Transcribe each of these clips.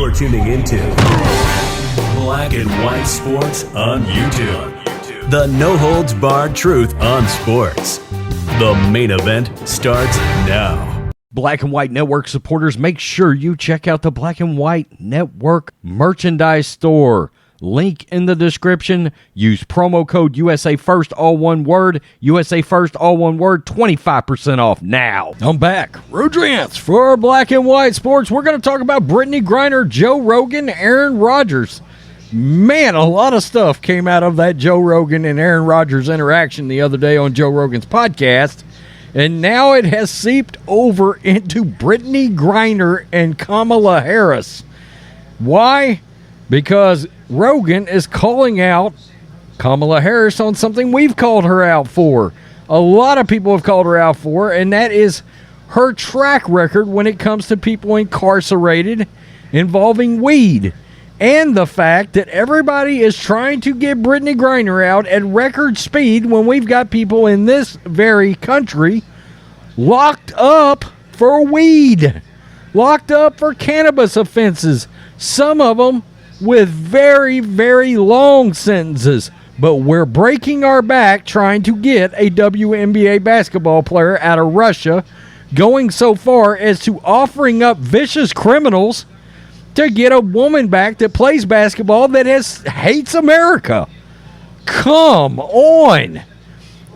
You're tuning into Black and White Sports on YouTube. The no-holds-barred truth on sports. The main event starts now. Black and White Network supporters, make sure you check out the Black and White Network merchandise store. Link in the description. Use promo code USA First, all one word. USA First, all one word. 25% off now. I'm back. Rodgers for Black and White Sports. We're going to talk about Brittney Griner, Joe Rogan, Aaron Rodgers. Man, a lot of stuff came out of that Joe Rogan and Aaron Rodgers interaction the other day on Joe Rogan's podcast. And now it has seeped over into Brittney Griner and Kamala Harris. Why? Because Rogan is calling out Kamala Harris on something we've called her out for. A lot of people have called her out for, and that is her track record when it comes to people incarcerated involving weed. And the fact that everybody is trying to get Brittney Griner out at record speed when we've got people in this very country locked up for weed, locked up for cannabis offenses, some of them with very, very long sentences. But we're breaking our back trying to get a WNBA basketball player out of Russia, going so far as to offering up vicious criminals to get a woman back that plays basketball that hates America. Come on.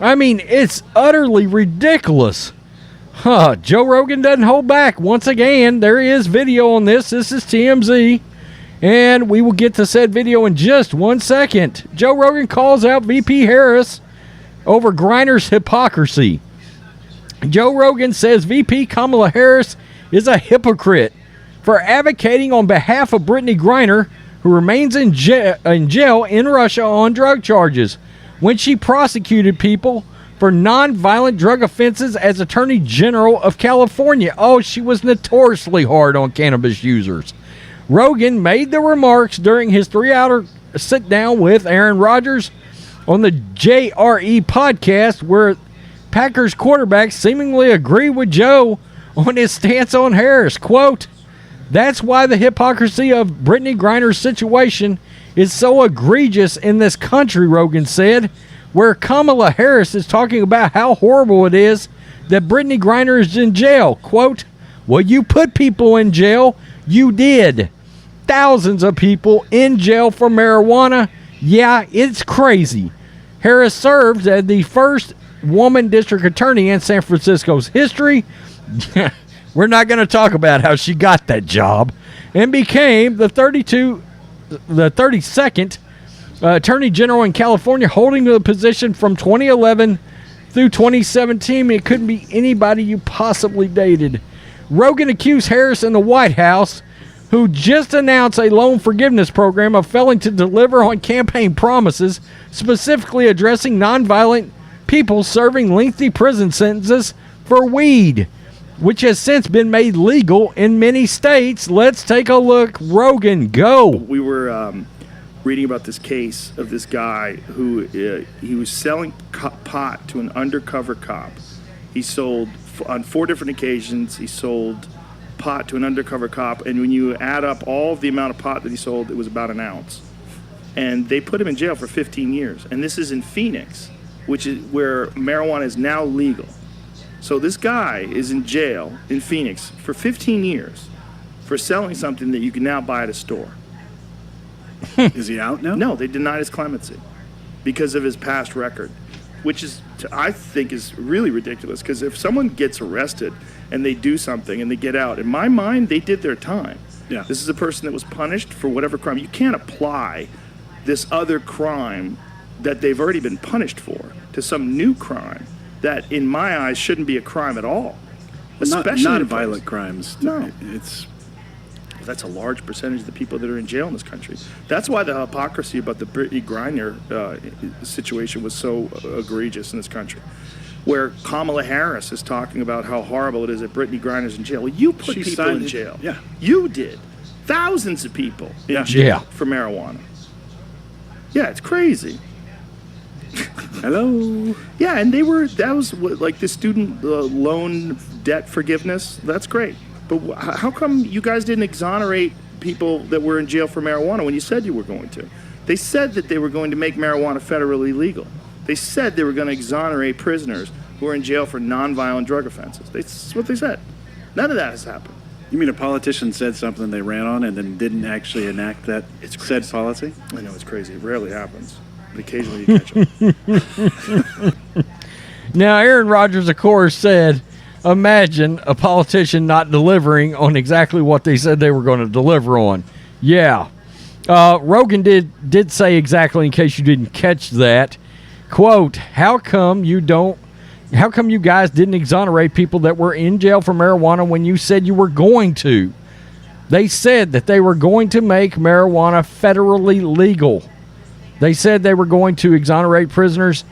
I mean, it's utterly ridiculous. Joe Rogan doesn't hold back. Once again, there is video on this. This is TMZ. And we will get to said video in just 1 second. Joe Rogan calls out VP Harris over Griner's hypocrisy. Joe Rogan says VP Kamala Harris is a hypocrite for advocating on behalf of Brittney Griner, who remains in jail in Russia on drug charges, when she prosecuted people for nonviolent drug offenses as Attorney General of California. Oh, she was notoriously hard on cannabis users. Rogan made the remarks during his 3-hour sit-down with Aaron Rodgers on the JRE Podcast, where Packers quarterbacks seemingly agree with Joe on his stance on Harris. Quote, "That's why the hypocrisy of Brittney Griner's situation is so egregious in this country," Rogan said, where Kamala Harris is talking about how horrible it is that Brittney Griner is in jail. Quote, "Well, you put people in jail. You did. Thousands of people in jail for marijuana. Yeah, it's crazy." Harris served as the first woman district attorney in San Francisco's history. We're not going to talk about how she got that job, and became the 32nd Attorney General in California, holding the position from 2011 through 2017. It couldn't be anybody you possibly dated. Rogan accused Harris in the White House, who just announced a loan forgiveness program, of failing to deliver on campaign promises, specifically addressing nonviolent people serving lengthy prison sentences for weed, which has since been made legal in many states. Let's take a look. Rogan, go. We were reading about this case of this guy who he was selling pot to an undercover cop. He sold, on 4 different occasions, he sold pot to an undercover cop, and when you add up all of the amount of pot that he sold, it was about an ounce. And they put him in jail for 15 years. And this is in Phoenix, which is where marijuana is now legal. So this guy is in jail in Phoenix for 15 years for selling something that you can now buy at a store. Is he out now? No, they denied his clemency because of his past record, which is, I think, is really ridiculous. Because if someone gets arrested and they do something and they get out, in my mind, they did their time. Yeah. This is a person that was punished for whatever crime. You can't apply this other crime that they've already been punished for to some new crime that, in my eyes, shouldn't be a crime at all. Especially not violent crimes. No. It's That's a large percentage of the people that are in jail in this country. That's why the hypocrisy about the Brittney Griner situation was so egregious in this country. Where Kamala Harris is talking about how horrible it is that Brittney Griner's in jail. Well, you put people in jail. Yeah. You did. Thousands of people in jail for marijuana. Yeah, it's crazy. Hello. Yeah, and that was like the student loan debt forgiveness. That's great. But how come you guys didn't exonerate people that were in jail for marijuana when you said you were going to. They said that they were going to make marijuana federally legal. They said they were going to exonerate prisoners who are in jail for nonviolent drug offenses. That's what they said. None of that has happened. You mean a politician said something they ran on and then didn't actually enact that said policy? I know, it's crazy. It rarely happens. But occasionally you catch them. Now, Aaron Rodgers, of course, said, imagine a politician not delivering on exactly what they said they were going to deliver on. Yeah. Rogan did say exactly, in case you didn't catch that, quote, how come you guys didn't exonerate people that were in jail for marijuana when you said you were going to? They said that they were going to make marijuana federally legal. They said they were going to exonerate prisoners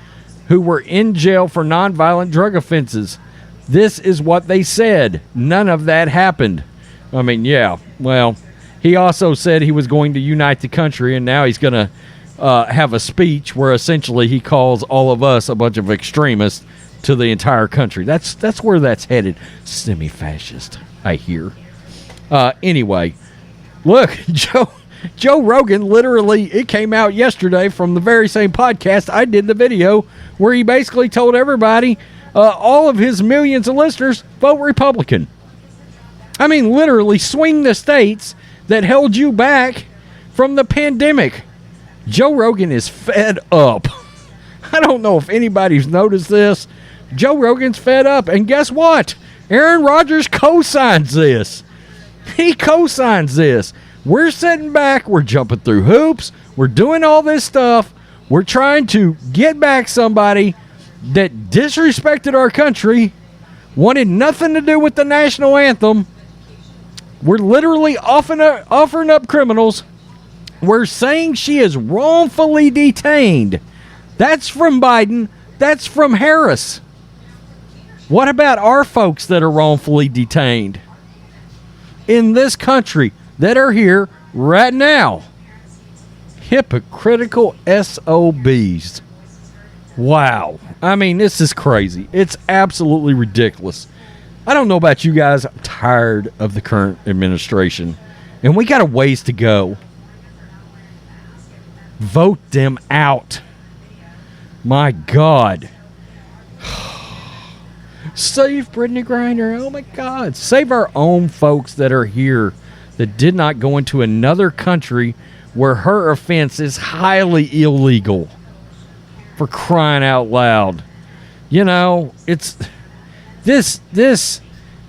who were in jail for nonviolent drug offenses. This is what they said. None of that happened. I mean, yeah, well, he also said he was going to unite the country, and now he's going to have a speech where essentially he calls all of us a bunch of extremists to the entire country. That's where that's headed. Semi-fascist, I hear. Anyway, look, Joe Rogan, literally, it came out yesterday from the very same podcast I did the video where he basically told everybody, all of his millions of listeners, vote Republican. I mean, literally, swing the states that held you back from the pandemic. Joe Rogan is fed up. I don't know if anybody's noticed this. Joe Rogan's fed up. And guess what? Aaron Rodgers co-signs this. He co-signs this. We're sitting back. We're jumping through hoops. We're doing all this stuff. We're trying to get back somebody that disrespected our country, wanted nothing to do with the national anthem. We're literally offering up criminals. We're saying she is wrongfully detained. That's from Biden. That's from Harris. What about our folks that are wrongfully detained in this country that are here right now? Hypocritical SOBs. Wow. I mean, this is crazy. It's absolutely ridiculous. I don't know about you guys. I'm tired of the current administration, and we got a ways to go. Vote them out. My God. Save Brittney Griner. Oh, my God. Save our own folks that are here that did not go into another country where her offense is highly illegal. For crying out loud. You know, it's this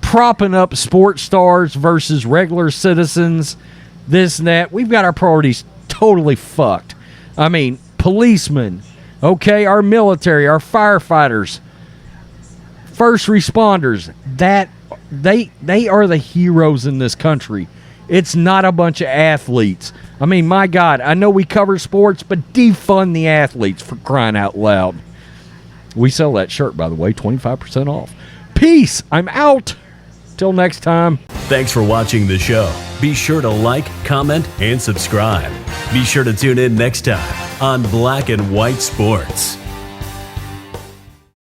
propping up sports stars versus regular citizens, this and that. We've got our priorities totally fucked. I mean, policemen, okay, our military, our firefighters, first responders, that they are the heroes in this country. It's not a bunch of athletes. I mean, my God, I know we cover sports, but defund the athletes, for crying out loud. We sell that shirt, by the way, 25% off. Peace. I'm out. Till next time. Thanks for watching the show. Be sure to like, comment, and subscribe. Be sure to tune in next time on Black and White Sports.